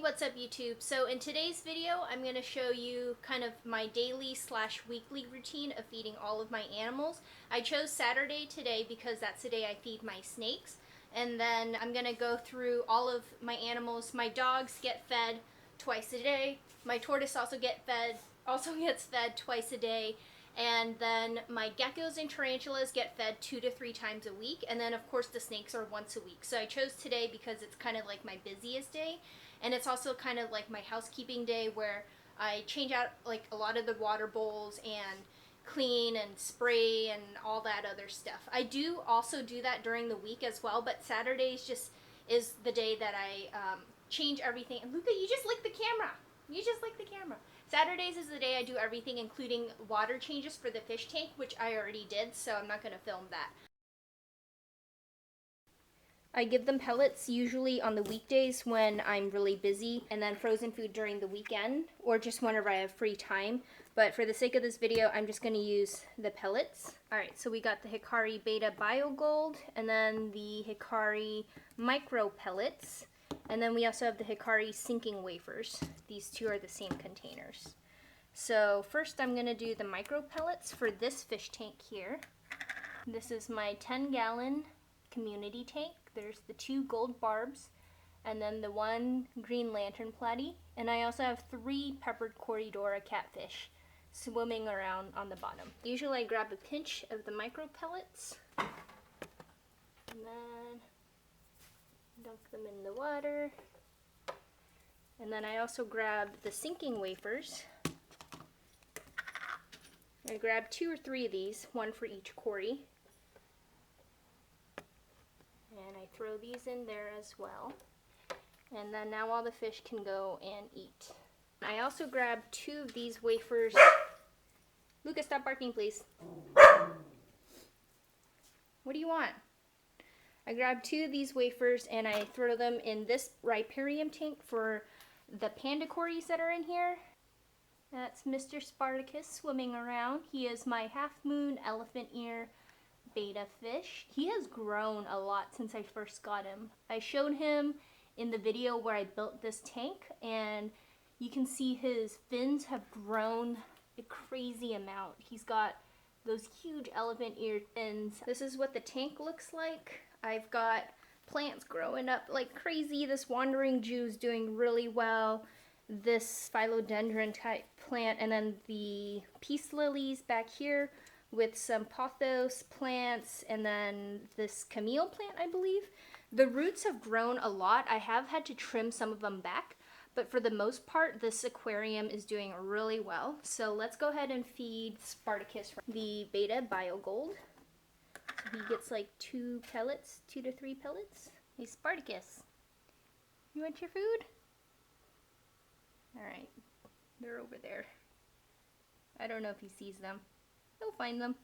what's up YouTube? So in today's video, I'm going to show you kind of my daily / weekly routine of feeding all of my animals. I chose Saturday today because that's the day I feed my snakes. And then I'm going to go through all of my animals. My dogs get fed twice a day. My tortoise also gets fed twice a day. And then my geckos and tarantulas get fed 2 to 3 times a week. And then of course the snakes are once a week. So I chose today because it's kind of like my busiest day. And it's also kind of like my housekeeping day where I change out like a lot of the water bowls and clean and spray and all that other stuff. I do also do that during the week as well, but Saturdays just is the day that I change everything. And Luca, you just licked the camera. You just licked the camera. Saturdays is the day I do everything, including water changes for the fish tank, which I already did, so I'm not going to film that. I give them pellets usually on the weekdays when I'm really busy, and then frozen food during the weekend, or just whenever I have free time. But for the sake of this video, I'm just going to use the pellets. Alright, so we got the Hikari Betta Bio Gold, and then the Hikari Micro Pellets. And then we also have the Hikari Sinking Wafers. These two are the same containers. So first I'm going to do the micro pellets for this fish tank here. This is my 10-gallon community tank. There's the 2 gold barbs and then the 1 green lantern platy. And I also have 3 peppered Corydora catfish swimming around on the bottom. Usually I grab a pinch of the micro pellets and then dunk them in the water. And then I also grab the sinking wafers. I grab 2 or 3 of these, 1 for each Cory. And I throw these in there as well. And then now all the fish can go and eat. I also grab 2 of these wafers. Lucas, stop barking, please. What do you want? I grab 2 of these wafers and I throw them in this riparium tank for the panda cories that are in here. That's Mr. Spartacus swimming around. He is my half-moon elephant ear betta fish. He has grown a lot since I first got him. I showed him in the video where I built this tank, and you can see his fins have grown a crazy amount. He's got those huge elephant ear fins. This is what the tank looks like. I've got plants growing up like crazy. This wandering Jew's doing really well. This philodendron type plant, and then the peace lilies back here with some pothos plants, and then this camille plant, I believe. The roots have grown a lot. I have had to trim some of them back, but for the most part, this aquarium is doing really well. So let's go ahead and feed Spartacus the Betta Bio Gold. So he gets like 2 pellets, 2 to 3 pellets. Hey Spartacus, you want your food? Alright, they're over there. I don't know if he sees them. He'll find them.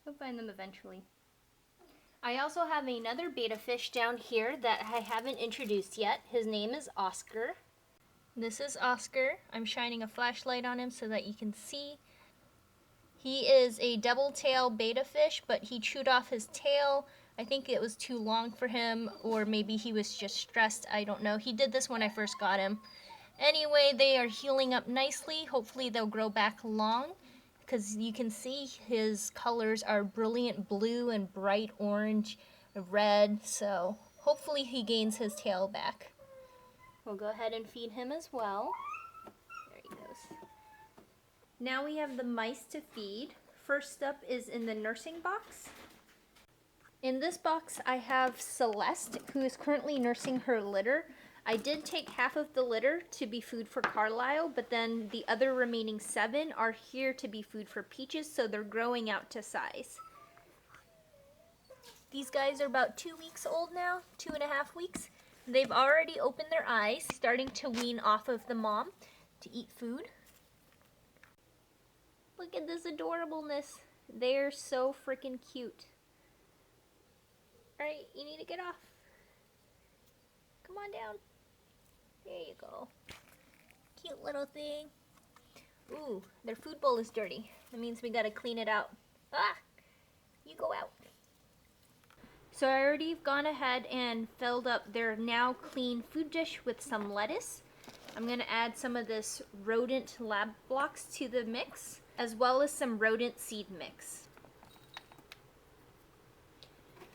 He'll find them eventually. I also have another betta fish down here that I haven't introduced yet. His name is Oscar. This is Oscar. I'm shining a flashlight on him so that you can see. He is a double tail betta fish, but he chewed off his tail. I think it was too long for him, or maybe he was just stressed. I don't know. He did this when I first got him. Anyway, they are healing up nicely. Hopefully they'll grow back long, because you can see his colors are brilliant blue and bright orange, red, so hopefully he gains his tail back. We'll go ahead and feed him as well. There he goes. Now we have the mice to feed. First up is in the nursing box. In this box I have Celeste, who is currently nursing her litter. I did take half of the litter to be food for Carlisle, but then the other remaining 7 are here to be food for Peaches, so they're growing out to size. These guys are about 2 weeks old now, 2.5 weeks. They've already opened their eyes, starting to wean off of the mom to eat food. Look at this adorableness. They're so freaking cute. Alright, you need to get off. Come on down. There you go. Cute little thing. Ooh, their food bowl is dirty. That means we gotta clean it out. Ah! You go out. So I already gone ahead and filled up their now clean food dish with some lettuce. I'm going to add some of this rodent lab blocks to the mix, as well as some rodent seed mix.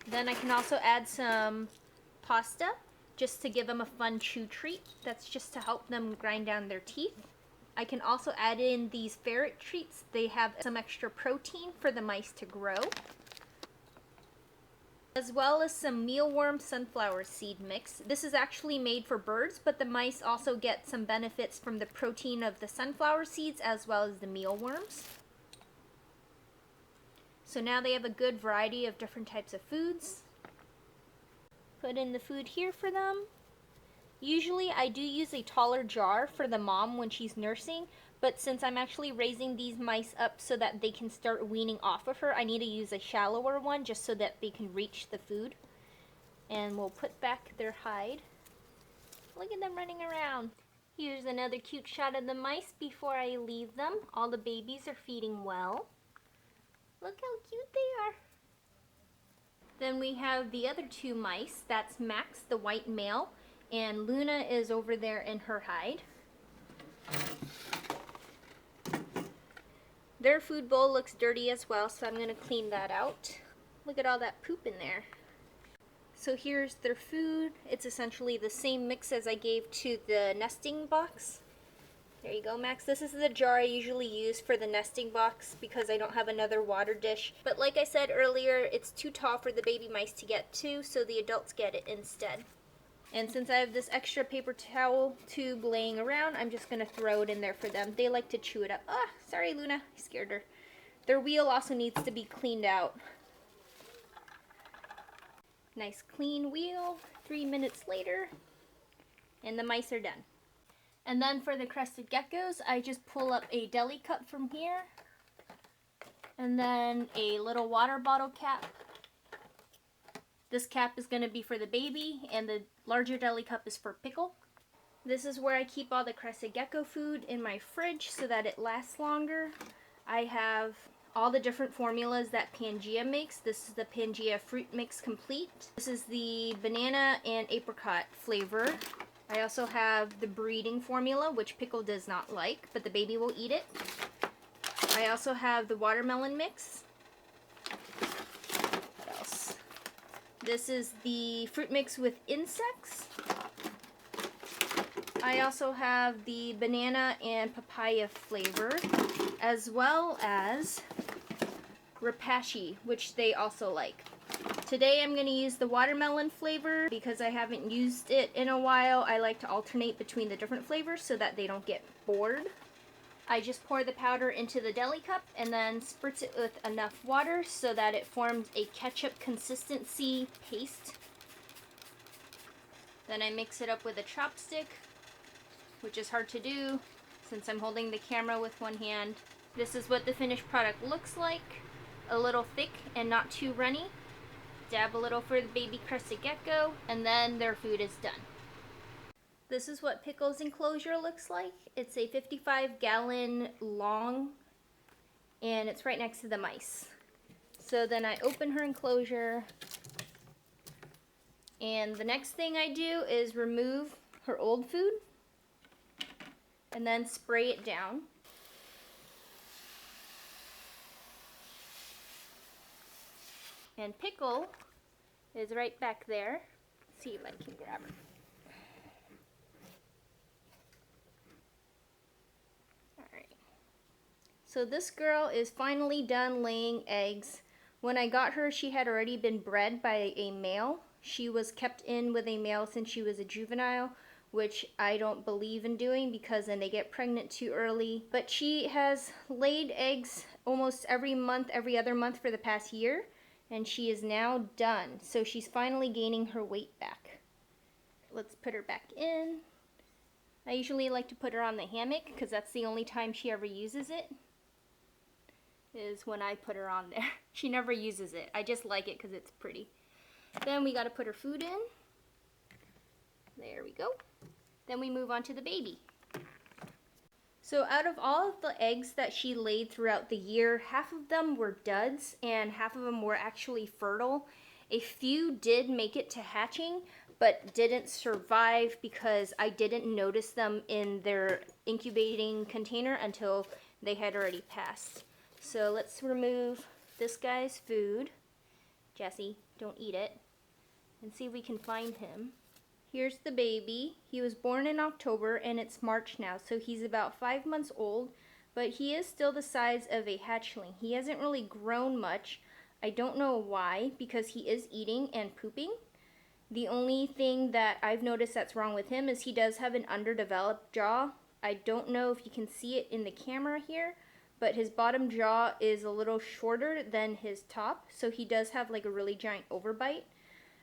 Then I can also add some pasta, just to give them a fun chew treat. That's just to help them grind down their teeth. I can also add in these ferret treats. They have some extra protein for the mice to grow. As well as some mealworm sunflower seed mix. This is actually made for birds, but the mice also get some benefits from the protein of the sunflower seeds as well as the mealworms. So now they have a good variety of different types of foods. Put in the food here for them. Usually I do use a taller jar for the mom when she's nursing, but since I'm actually raising these mice up so that they can start weaning off of her, I need to use a shallower one just so that they can reach the food. And we'll put back their hide. Look at them running around. Here's another cute shot of the mice before I leave them. All the babies are feeding well. Look how cute they are. Then we have the other two mice. That's Max, the white male, and Luna is over there in her hide. Their food bowl looks dirty as well, so I'm going to clean that out. Look at all that poop in there. So here's their food. It's essentially the same mix as I gave to the nesting box. There you go, Max. This is the jar I usually use for the nesting box because I don't have another water dish. But like I said earlier, it's too tall for the baby mice to get to, so the adults get it instead. And since I have this extra paper towel tube laying around, I'm just going to throw it in there for them. They like to chew it up. Ah, sorry, Luna. I scared her. Their wheel also needs to be cleaned out. Nice clean wheel. 3 minutes later, and the mice are done. And then for the Crested Geckos, I just pull up a deli cup from here, and then a little water bottle cap. This cap is going to be for the baby, and the larger deli cup is for Pickle. This is where I keep all the Crested Gecko food in my fridge so that it lasts longer. I have all the different formulas that Pangea makes. This is the Pangea Fruit Mix Complete. This is the banana and apricot flavor. I also have the breeding formula, which Pickle does not like, but the baby will eat it. I also have the watermelon mix. What else? This is the fruit mix with insects. I also have the banana and papaya flavor, as well as Rapashi, which they also like. Today I'm going to use the watermelon flavor because I haven't used it in a while. I like to alternate between the different flavors so that they don't get bored. I just pour the powder into the deli cup and then spritz it with enough water so that it forms a ketchup consistency paste. Then I mix it up with a chopstick, which is hard to do since I'm holding the camera with one hand. This is what the finished product looks like. A little thick and not too runny. Dab a little for the baby Crested Gecko, and then their food is done. This is what Pickle's enclosure looks like. It's a 55-gallon long, and it's right next to the mice. So then I open her enclosure, and the next thing I do is remove her old food, and then spray it down. And Pickle is right back there. Let's see if I can grab her. Alright. So this girl is finally done laying eggs. When I got her, she had already been bred by a male. She was kept in with a male since she was a juvenile, which I don't believe in doing because then they get pregnant too early. But she has laid eggs almost every month, every other month for the past year. And she is now done. So she's finally gaining her weight back. Let's put her back in. I usually like to put her on the hammock because that's the only time she ever uses it. Is when I put her on there. She never uses it. I just like it because it's pretty. Then we got to put her food in. There we go. Then we move on to the baby. So out of all of the eggs that she laid throughout the year, half of them were duds and half of them were actually fertile. A few did make it to hatching, but didn't survive because I didn't notice them in their incubating container until they had already passed. So let's remove this guy's food. Jesse, don't eat it. And see if we can find him. Here's the baby. He was born in October and it's March now, so he's about 5 months old, but he is still the size of a hatchling. He hasn't really grown much. I don't know why, because he is eating and pooping. The only thing that I've noticed that's wrong with him is he does have an underdeveloped jaw. I don't know if you can see it in the camera here, but his bottom jaw is a little shorter than his top, so he does have like a really giant overbite.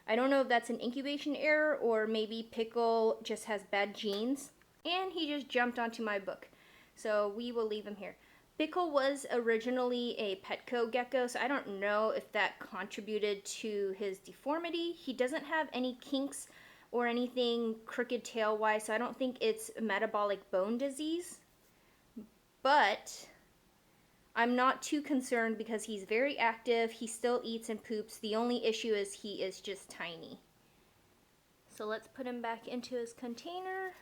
I don't know if that's an incubation error or maybe Pickle just has bad genes. And he just jumped onto my book, so we will leave him here. Pickle was originally a Petco gecko, so I don't know if that contributed to his deformity. He doesn't have any kinks or anything crooked tail-wise, so I don't think it's metabolic bone disease. But I'm not too concerned because he's very active, he still eats and poops. The only issue is he is just tiny. So let's put him back into his container.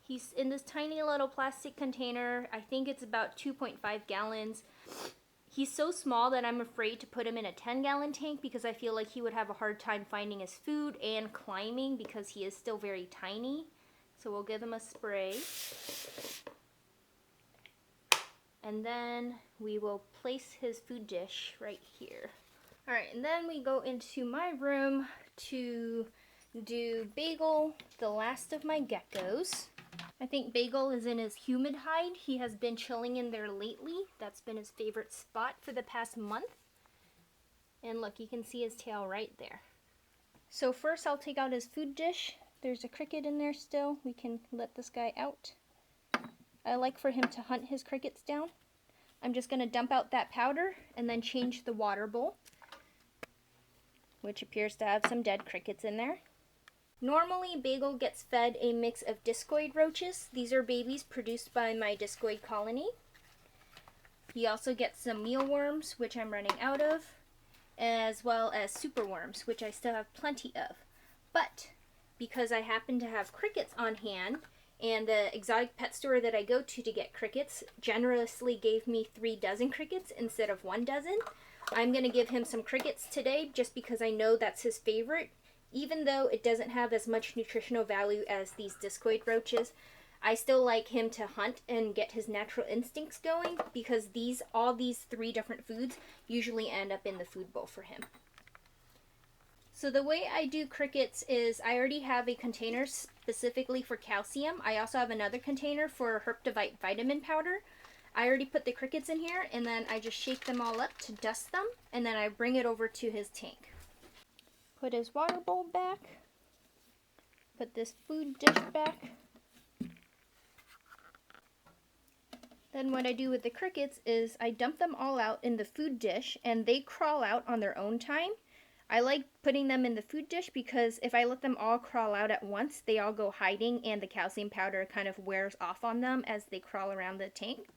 He's in this tiny little plastic container. I think it's about 2.5 gallons. He's so small that I'm afraid to put him in a 10-gallon tank because I feel like he would have a hard time finding his food and climbing because he is still very tiny. So we'll give him a spray. And then we will place his food dish right here. Alright, and then we go into my room to do Bagel, the last of my geckos. I think Bagel is in his humid hide. He has been chilling in there lately. That's been his favorite spot for the past month. And look, you can see his tail right there. So first I'll take out his food dish. There's a cricket in there still. We can let this guy out. I like for him to hunt his crickets down. I'm just going to dump out that powder and then change the water bowl, which appears to have some dead crickets in there. Normally, Bagel gets fed a mix of discoid roaches. These are babies produced by my discoid colony. He also gets some mealworms, which I'm running out of, as well as superworms, which I still have plenty of. But because I happen to have crickets on hand, and the exotic pet store that I go to get crickets generously gave me 3 dozen crickets instead of 1 dozen, I'm going to give him some crickets today just because I know that's his favorite. Even though it doesn't have as much nutritional value as these discoid roaches, I still like him to hunt and get his natural instincts going because all these 3 different foods usually end up in the food bowl for him. So the way I do crickets is I already have a container specifically for calcium. I also have another container for Herptovite vitamin powder. I already put the crickets in here and then I just shake them all up to dust them and then I bring it over to his tank. Put his water bowl back. Put this food dish back. Then what I do with the crickets is I dump them all out in the food dish and they crawl out on their own time. I like putting them in the food dish because if I let them all crawl out at once, they all go hiding and the calcium powder kind of wears off on them as they crawl around the tank.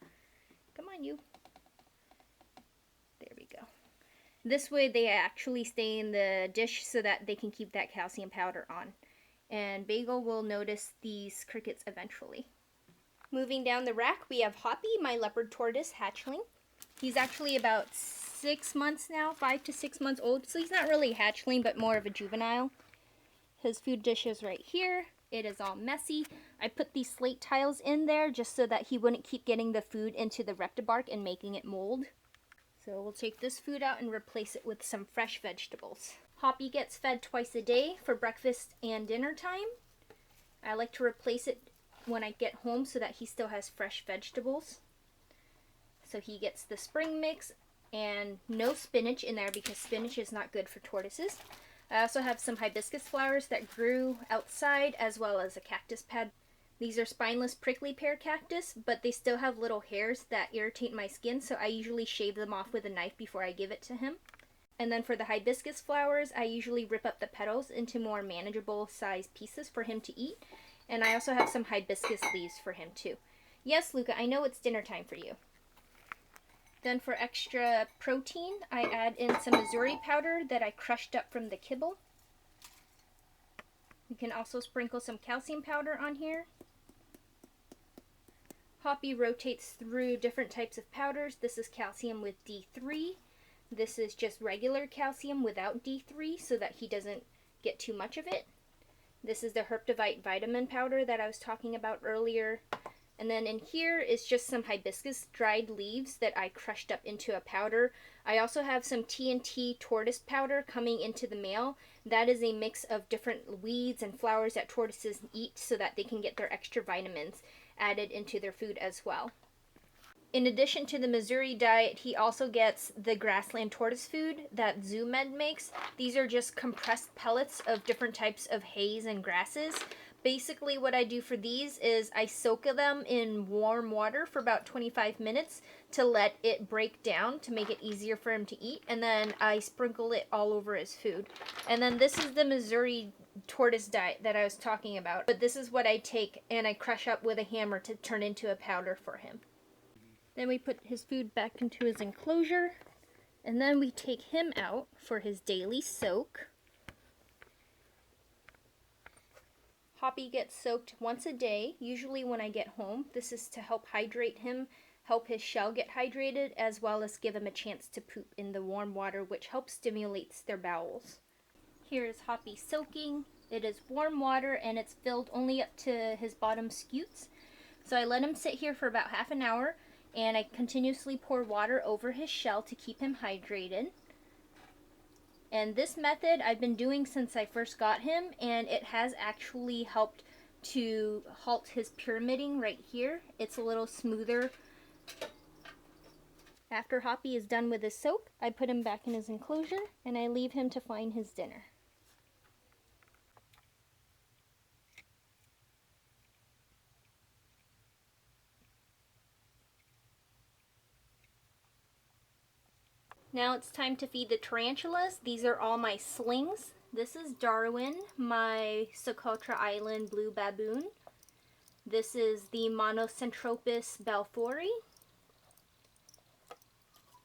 Come on, you. There we go. This way they actually stay in the dish so that they can keep that calcium powder on. And Bagel will notice these crickets eventually. Moving down the rack, we have Hoppy, my leopard tortoise hatchling. He's actually about 6 months now, 5 to 6 months old, so he's not really hatchling, but more of a juvenile. His food dish is right here. It is all messy. I put these slate tiles in there just so that he wouldn't keep getting the food into the rectobark and making it mold. So we'll take this food out and replace it with some fresh vegetables. Hoppy gets fed twice a day for breakfast and dinner time. I like to replace it when I get home so that he still has fresh vegetables. So he gets the spring mix and no spinach in there because spinach is not good for tortoises. I also have some hibiscus flowers that grew outside as well as a cactus pad. These are spineless prickly pear cactus, but they still have little hairs that irritate my skin, so I usually shave them off with a knife before I give it to him. And then for the hibiscus flowers, I usually rip up the petals into more manageable sized pieces for him to eat. And I also have some hibiscus leaves for him too. Yes, Luca, I know it's dinner time for you. Then for extra protein, I add in some Missouri powder that I crushed up from the kibble. You can also sprinkle some calcium powder on here. Hoppy rotates through different types of powders. This is calcium with D3. This is just regular calcium without D3 so that he doesn't get too much of it. This is the Herptovite vitamin powder that I was talking about earlier. And then in here is just some hibiscus dried leaves that I crushed up into a powder. I also have some TNT tortoise powder coming into the mail. That is a mix of different weeds and flowers that tortoises eat so that they can get their extra vitamins added into their food as well. In addition to the Missouri diet, he also gets the Grassland tortoise food that Zoo Med makes. These are just compressed pellets of different types of hays and grasses. Basically what I do for these is I soak them in warm water for about 25 minutes to let it break down to make it easier for him to eat, and then I sprinkle it all over his food. And then this is the Missouri tortoise diet that I was talking about, but this is what I take and I crush up with a hammer to turn into a powder for him. Then we put his food back into his enclosure, and then we take him out for his daily soak. Hoppy gets soaked once a day, usually when I get home. This is to help hydrate him, help his shell get hydrated, as well as give him a chance to poop in the warm water, which helps stimulates their bowels. Here is Hoppy soaking. It is warm water and it's filled only up to his bottom scutes. So I let him sit here for about half an hour and I continuously pour water over his shell to keep him hydrated. And this method I've been doing since I first got him, and it has actually helped to halt his pyramiding right here. It's a little smoother. After Hoppy is done with his soak, I put him back in his enclosure and I leave him to find his dinner. Now it's time to feed the tarantulas. These are all my slings. This is Darwin, my Socotra Island blue baboon. This is the Monocentropus balfouri.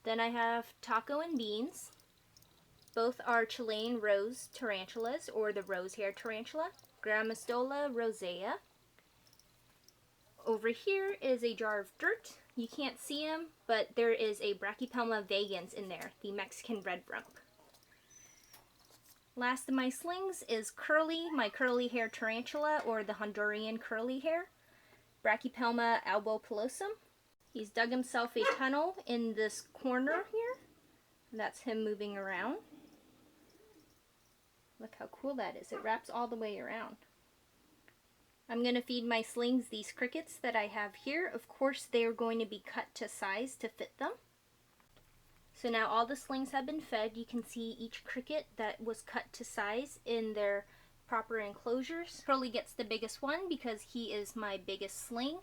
Then I have Taco and Beans. Both are Chilean rose tarantulas, or the rose hair tarantula. Grammostola rosea. Over here is a jar of dirt. You can't see him, but there is a Brachypelma vagans in there, the Mexican red rump. Last of my slings is Curly, my curly hair tarantula, or the Honduran curly hair. Brachypelma albopilosum. He's dug himself a tunnel in this corner here. And that's him moving around. Look how cool that is. It wraps all the way around. I'm going to feed my slings these crickets that I have here. Of course, they are going to be cut to size to fit them. So now all the slings have been fed. You can see each cricket that was cut to size in their proper enclosures. Curly gets the biggest one because he is my biggest sling.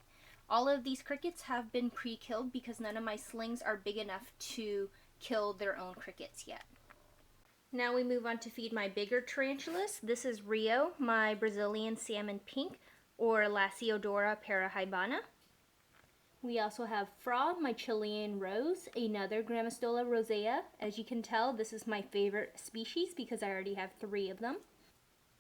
All of these crickets have been pre-killed because none of my slings are big enough to kill their own crickets yet. Now we move on to feed my bigger tarantulas. This is Rio, my Brazilian salmon pink, or Lasiodora parahybana. We also have Fra, my Chilean rose, another Grammostola rosea. As you can tell, this is my favorite species because I already have 3 of them.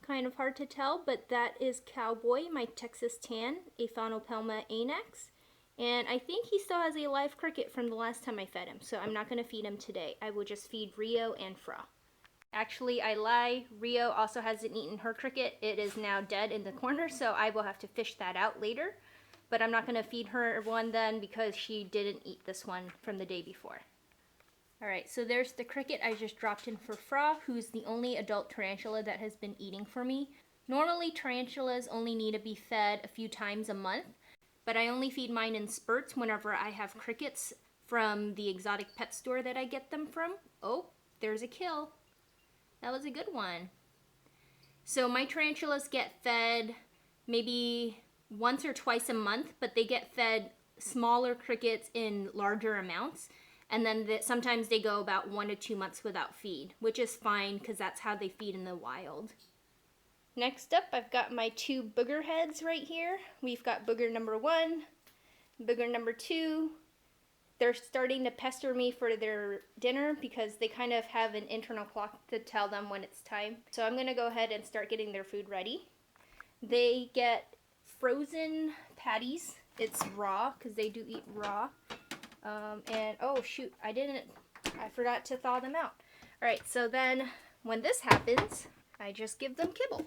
Kind of hard to tell, but that is Cowboy, my Texas tan, Aphanopelma anax. And I think he still has a live cricket from the last time I fed him, so I'm not going to feed him today. I will just feed Rio and Fra. Actually, I lie. Rio also hasn't eaten her cricket. It is now dead in the corner, so I will have to fish that out later. But I'm not going to feed her one then because she didn't eat this one from the day before. Alright, so there's the cricket I just dropped in for Fra, who's the only adult tarantula that has been eating for me. Normally, tarantulas only need to be fed a few times a month, but I only feed mine in spurts whenever I have crickets from the exotic pet store that I get them from. Oh, there's a kill. That was a good one. So my tarantulas get fed maybe once or twice a month, but they get fed smaller crickets in larger amounts. And then sometimes they go about 1 to 2 months without feed, which is fine because that's how they feed in the wild. Next up, I've got my 2 booger heads right here. We've got booger number 1, booger number 2, they're starting to pester me for their dinner because they kind of have an internal clock to tell them when it's time. So I'm going to go ahead and start getting their food ready. They get frozen patties. It's raw because they do eat raw. And oh shoot, I forgot to thaw them out. Alright, so then when this happens, I just give them kibble.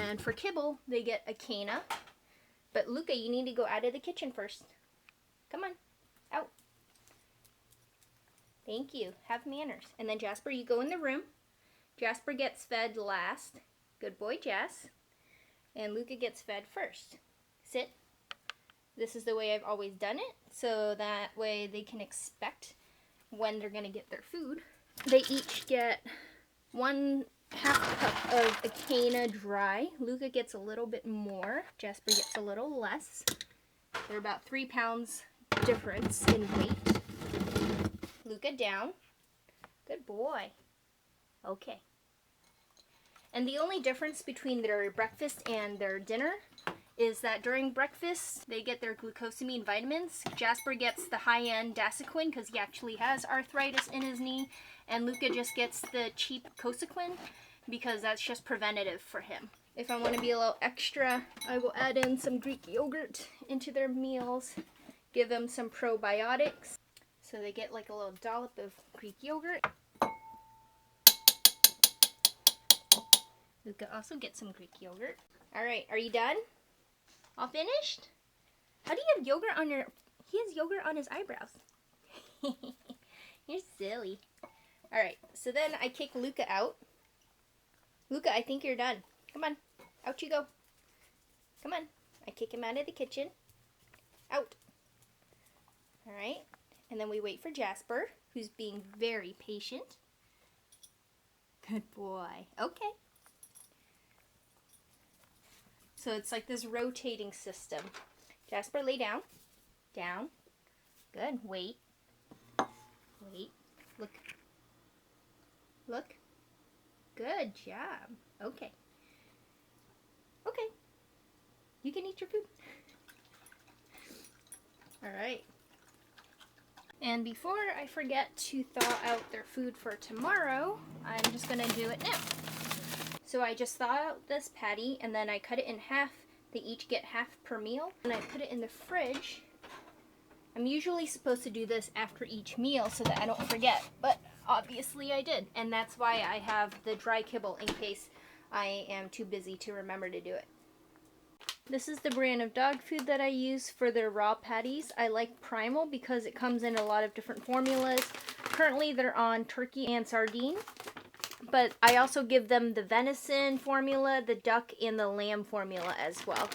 And for kibble, they get a cana. But Luca, you need to go out of the kitchen first. Come on, out. Thank you. Have manners. And then Jasper, you go in the room. Jasper gets fed last. Good boy, Jas. And Luca gets fed first. Sit. This is the way I've always done it, so that way they can expect when they're going to get their food. They each get 1/2 cup of Acana dry. Luca gets a little bit more. Jasper gets a little less. They're about 3 pounds difference in weight. Luca down. Good boy. Okay. And the only difference between their breakfast and their dinner is that during breakfast, they get their glucosamine vitamins. Jasper gets the high-end Dasequin because he actually has arthritis in his knee. And Luca just gets the cheap Cosequin because that's just preventative for him. If I want to be a little extra, I will add in some Greek yogurt into their meals. Give them some probiotics. So they get like a little dollop of Greek yogurt. Luca also gets some Greek yogurt. Alright, are you done? All finished? How do you have yogurt on your... He has yogurt on his eyebrows. You're silly. Alright, so then I kick Luca out. Luca, I think you're done. Come on. Out you go. Come on. I kick him out of the kitchen. Out. Alright. And then we wait for Jasper, who's being very patient. Good boy. Okay. So it's like this rotating system. Jasper, lay down. Down. Good. Wait. Wait. Look. Look. Good job. Okay. Okay. You can eat your food. Alright. And before I forget to thaw out their food for tomorrow, I'm just going to do it now. So I just thaw out this patty and then I cut it in half. They each get half per meal. And I put it in the fridge. I'm usually supposed to do this after each meal so that I don't forget, but obviously I did. And that's why I have the dry kibble in case I am too busy to remember to do it. This is the brand of dog food that I use for their raw patties. I like Primal because it comes in a lot of different formulas. Currently they're on turkey and sardine. But I also give them the venison formula, the duck, and the lamb formula as well.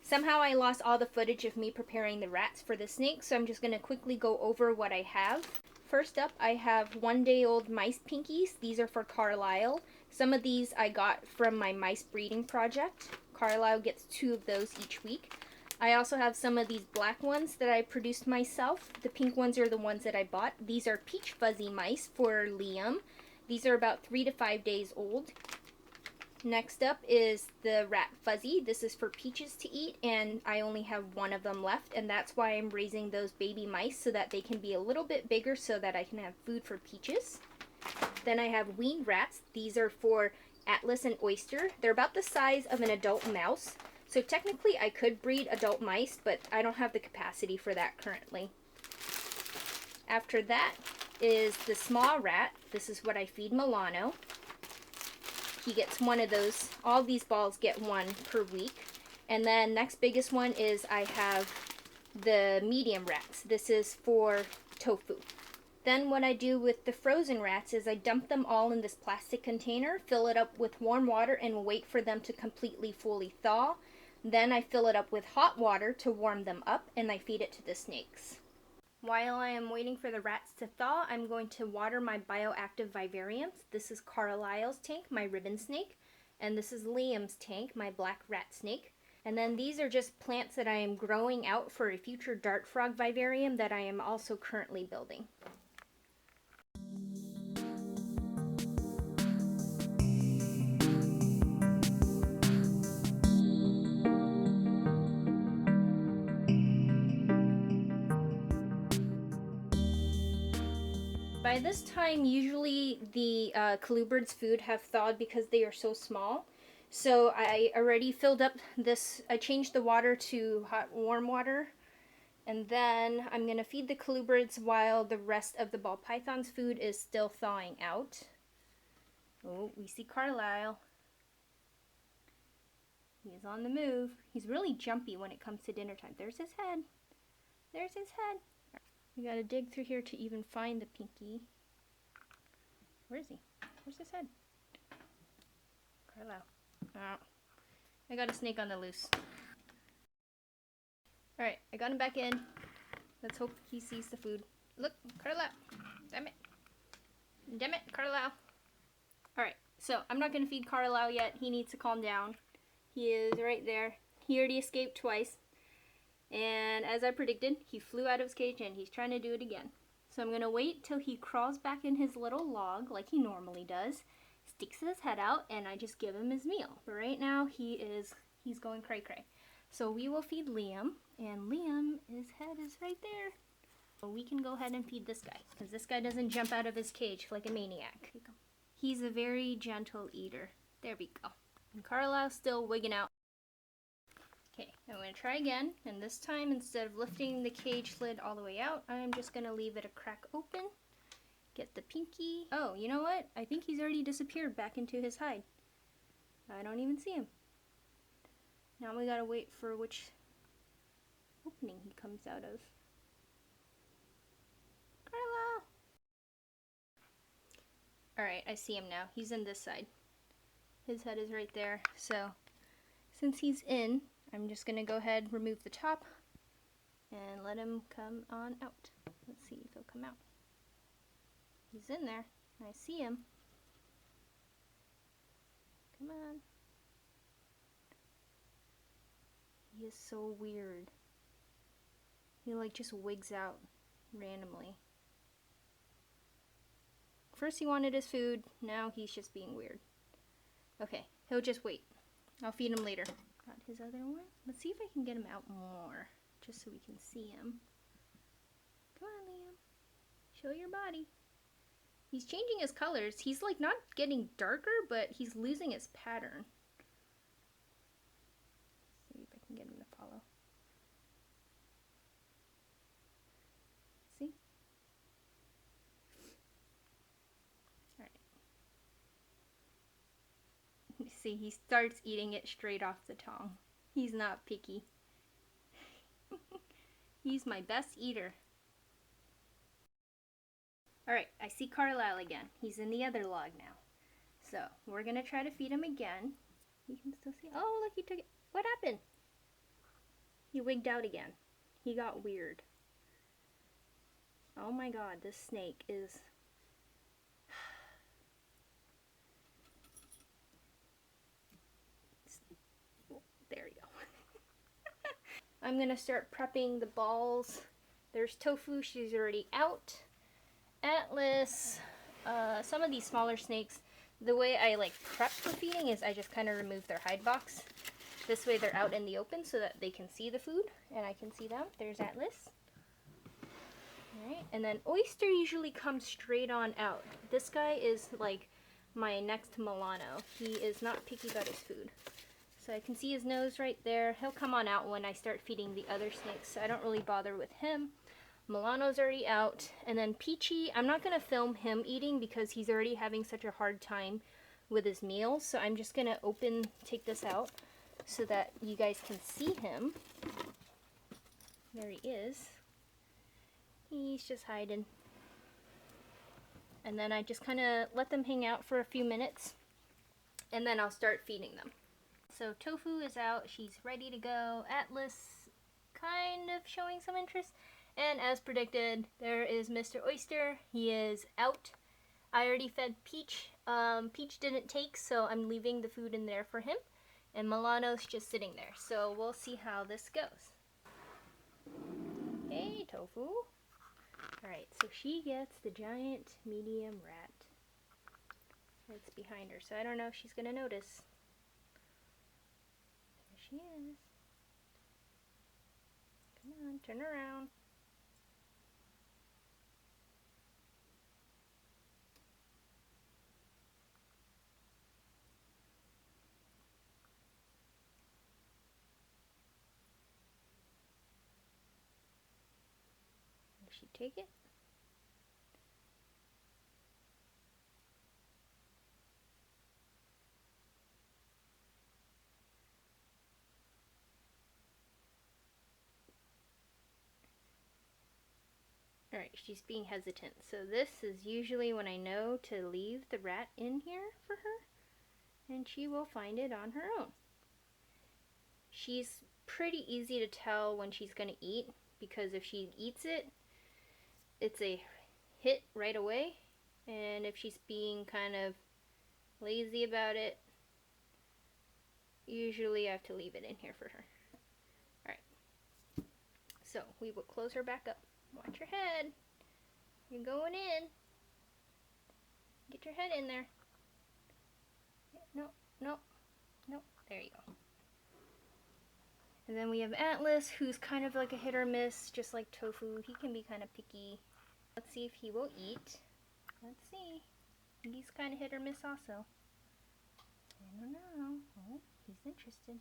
Somehow I lost all the footage of me preparing the rats for the snake, so I'm just going to quickly go over what I have. First up, I have 1-day-old mice pinkies. These are for Carlisle. Some of these I got from my mice breeding project. Carlisle gets 2 of those each week. I also have some of these black ones that I produced myself. The pink ones are the ones that I bought. These are peach fuzzy mice for Liam. These are about 3 to 5 days old. Next up is the rat fuzzy. This is for Peaches to eat, and I only have 1 of them left, and that's why I'm raising those baby mice so that they can be a little bit bigger so that I can have food for Peaches. Then I have Wean Rats. These are for Atlas and Oyster. They're about the size of an adult mouse. So technically I could breed adult mice, but I don't have the capacity for that currently. After that is the small rat. This is what I feed Milano. He gets 1 of those. All these balls get 1 per week. And then next biggest one is I have the medium rats. This is for tofu. Then what I do with the frozen rats is I dump them all in this plastic container, fill it up with warm water, and wait for them to completely fully thaw. Then I fill it up with hot water to warm them up, and I feed it to the snakes. While I am waiting for the rats to thaw, I'm going to water my bioactive vivariums. This is Carlisle's tank, my ribbon snake, and this is Liam's tank, my black rat snake. And then these are just plants that I am growing out for a future dart frog vivarium that I am also currently building. By this time, usually the colubrids' food have thawed because they are so small. So I already filled up this, I changed the water to warm water. And then I'm going to feed the colubrids while the rest of the ball python's food is still thawing out. Oh, we see Carlisle. He is on the move. He's really jumpy when it comes to dinner time. There's his head. There's his head. We gotta dig through here to even find the pinky. Where is he? Where's his head? Carlisle. Oh, I got a snake on the loose. Alright, I got him back in. Let's hope he sees the food. Look, Carlisle. Damn it. Damn it, Carlisle. Alright, so I'm not gonna feed Carlisle yet. He needs to calm down. He is right there. He already escaped twice. And as I predicted, he flew out of his cage and he's trying to do it again. So I'm going to wait till he crawls back in his little log like he normally does, sticks his head out, and I just give him his meal. But right now he's going cray cray. So we will feed Liam, and Liam, his head is right there. So we can go ahead and feed this guy, because this guy doesn't jump out of his cage like a maniac. He's a very gentle eater. There we go. And Carlisle's still wigging out. Okay, I'm going to try again, and this time instead of lifting the cage lid all the way out, I'm just going to leave it a crack open, get the pinky. Oh, you know what? I think he's already disappeared back into his hide. I don't even see him. Now we got to wait for which opening he comes out of. Carlisle! Alright, I see him now. He's in this side. His head is right there, so since he's in, I'm just going to go ahead and remove the top and let him come on out. Let's see if he'll come out. He's in there. I see him. Come on. He is so weird. He like just wigs out randomly. First he wanted his food, now he's just being weird. Okay, he'll just wait. I'll feed him later. Got his other one. Let's see if I can get him out more, just so we can see him. Come on, Liam. Show your body. He's changing his colors. He's like not getting darker, but he's losing his pattern. Let's see if I can get him to follow. See? Alright. See, he starts eating it straight off the tongue. He's not picky. He's my best eater. Alright, I see Carlisle again. He's in the other log now. So, we're going to try to feed him again. You can still see. Oh, look, he took it. What happened? He wigged out again. He got weird. Oh my god, this snake is... There you go. I'm gonna start prepping the balls. There's Tofu, she's already out. Atlas, some of these smaller snakes, the way I like prep for feeding is I just kind of remove their hide box. This way they're out in the open so that they can see the food and I can see them. There's Atlas. Alright, and then Oyster usually comes straight on out. This guy is like my next Milano. He is not picky about his food. So I can see his nose right there. He'll come on out when I start feeding the other snakes, so I don't really bother with him. Milano's already out. And then Peachy, I'm not going to film him eating because he's already having such a hard time with his meals. So I'm just going to take this out so that you guys can see him. There he is. He's just hiding. And then I just kind of let them hang out for a few minutes. And then I'll start feeding them. So Tofu is out, she's ready to go. Atlas kind of showing some interest. And as predicted, there is Mr. Oyster. He is out. I already fed Peach. Peach didn't take, so I'm leaving the food in there for him. And Milano's just sitting there. So we'll see how this goes. Hey, Tofu. Alright, so she gets the giant medium rat. It's behind her, so I don't know if she's going to notice. She is. Come on, turn around. take it? Alright, she's being hesitant. So this is usually when I know to leave the rat in here for her, and she will find it on her own. She's pretty easy to tell when she's going to eat, because if she eats it, it's a hit right away, and if she's being kind of lazy about it, usually I have to leave it in here for her. Alright, so we will close her back up. Watch your head. You're going in. Get your head in there. No, no, no. There you go. And then we have Atlas, who's kind of like a hit or miss, just like Tofu. He can be kind of picky. Let's see if he will eat. Let's see. He's kind of hit or miss also. I don't know. Oh, he's interested.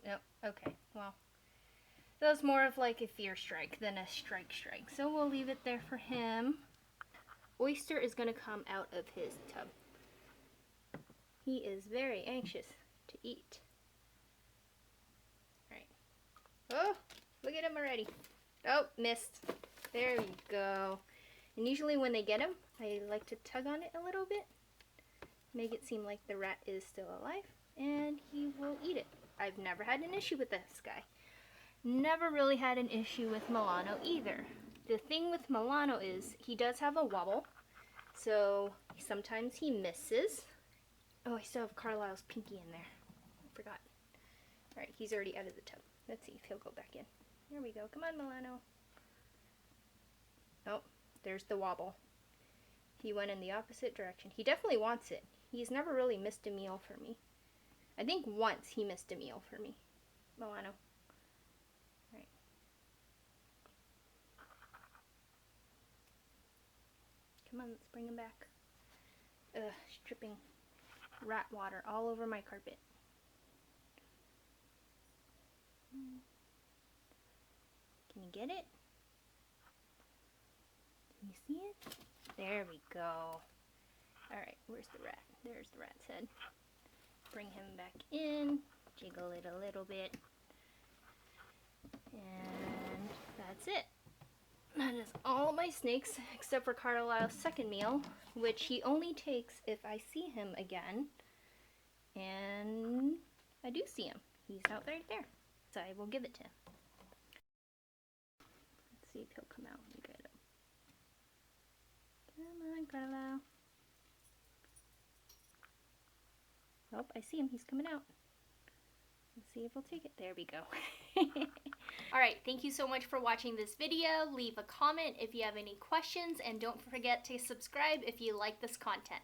Nope. Okay, well, that was more of like a fear strike than a strike. So we'll leave it there for him. Oyster is going to come out of his tub. He is very anxious to eat. Alright. Oh, look at him already. Oh, missed. There we go. And usually when they get him, I like to tug on it a little bit. Make it seem like the rat is still alive, and he will eat it. I've never had an issue with this guy. Never really had an issue with Milano either. The thing with Milano is he does have a wobble, so sometimes he misses. Oh, I still have Carlisle's pinky in there. I forgot. Alright, he's already out of the tub. Let's see if he'll go back in. There we go. Come on, Milano. Oh, there's the wobble. He went in the opposite direction. He definitely wants it. He's never really missed a meal for me. I think once he missed a meal for me. Milano. Alright. Come on, let's bring him back. Ugh, dripping rat water all over my carpet. Can you get it? Can you see it? There we go. Alright, where's the rat? There's the rat's head. Bring him back in, jiggle it a little bit, and that's it. That is all of my snakes, except for Carlisle's second meal, which he only takes if I see him again, and I do see him. He's out right there, so I will give it to him. Let's see if he'll come out and get him. Come on, Carlisle. Oh, I see him. He's coming out. Let's see if he'll take it. There we go. Alright, thank you so much for watching this video. Leave a comment if you have any questions, and don't forget to subscribe if you like this content.